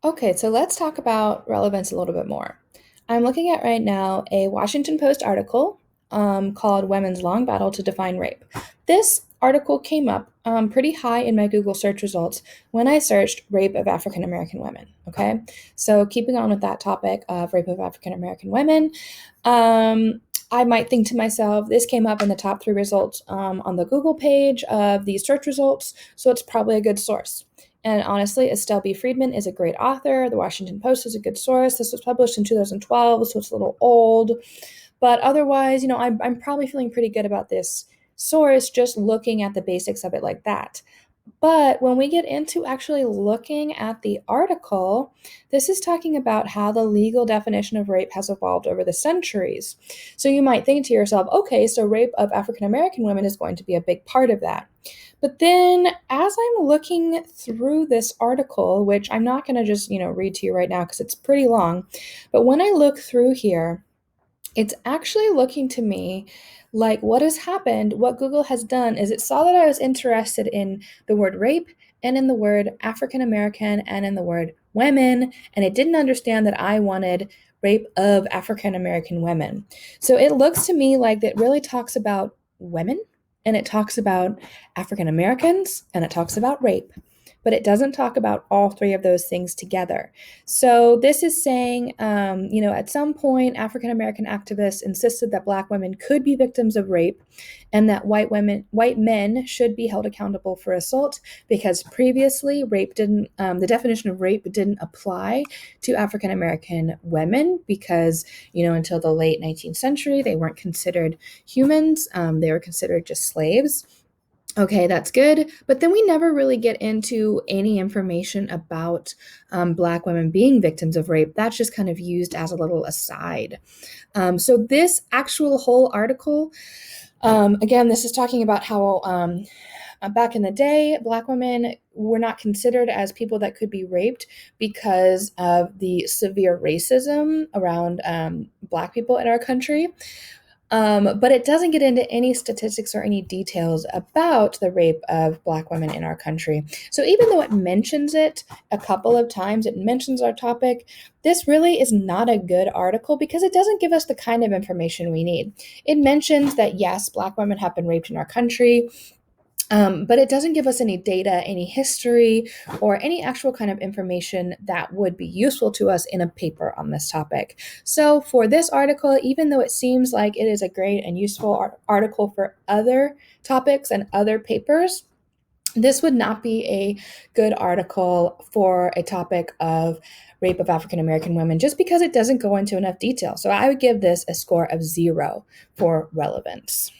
Okay, so let's talk about relevance a little bit more. I'm looking at right now a Washington Post article called Women's Long Battle to Define Rape. This article came up pretty high in my Google search results when I searched rape of African American women. Okay, so keeping on with that topic of rape of African American women, um, I might think to myself, this came up in the top three results on the Google page of these search results, so it's probably a good source. And honestly, Estelle B. Friedman is a great author. The Washington Post is a good source. This was published in 2012, so it's a little old. But otherwise, I'm probably feeling pretty good about this source just looking at the basics of it like that. But when we get into actually looking at the article, this is talking about how the legal definition of rape has evolved over the centuries. So you might think to yourself, okay, so rape of African American women is going to be a big part of that. But then as I'm looking through this article, which I'm not going to just, read to you right now because it's pretty long, but when I look through here, it's actually looking to me like what has happened, what Google has done is it saw that I was interested in the word rape and in the word African American and in the word women, and it didn't understand that I wanted rape of African American women. So it looks to me like that really talks about women and it talks about African Americans and it talks about rape, but it doesn't talk about all three of those things together. So this is saying, at some point, African American activists insisted that Black women could be victims of rape, and that white men should be held accountable for assault because previously the definition of rape didn't apply to African American women because, until the late 19th century, they weren't considered humans; they were considered just slaves. Okay, that's good. But then we never really get into any information about Black women being victims of rape. That's just kind of used as a little aside. So, this actual whole article, again, this is talking about how back in the day, Black women were not considered as people that could be raped because of the severe racism around Black people in our country. But it doesn't get into any statistics or any details about the rape of Black women in our country. So even though it mentions it a couple of times, it mentions our topic, this really is not a good article because it doesn't give us the kind of information we need. It mentions that, yes, Black women have been raped in our country. But it doesn't give us any data, any history, or any actual kind of information that would be useful to us in a paper on this topic. So, for this article, even though it seems like it is a great and useful article for other topics and other papers, this would not be a good article for a topic of rape of African American women just because it doesn't go into enough detail. So, I would give this a score of 0 for relevance.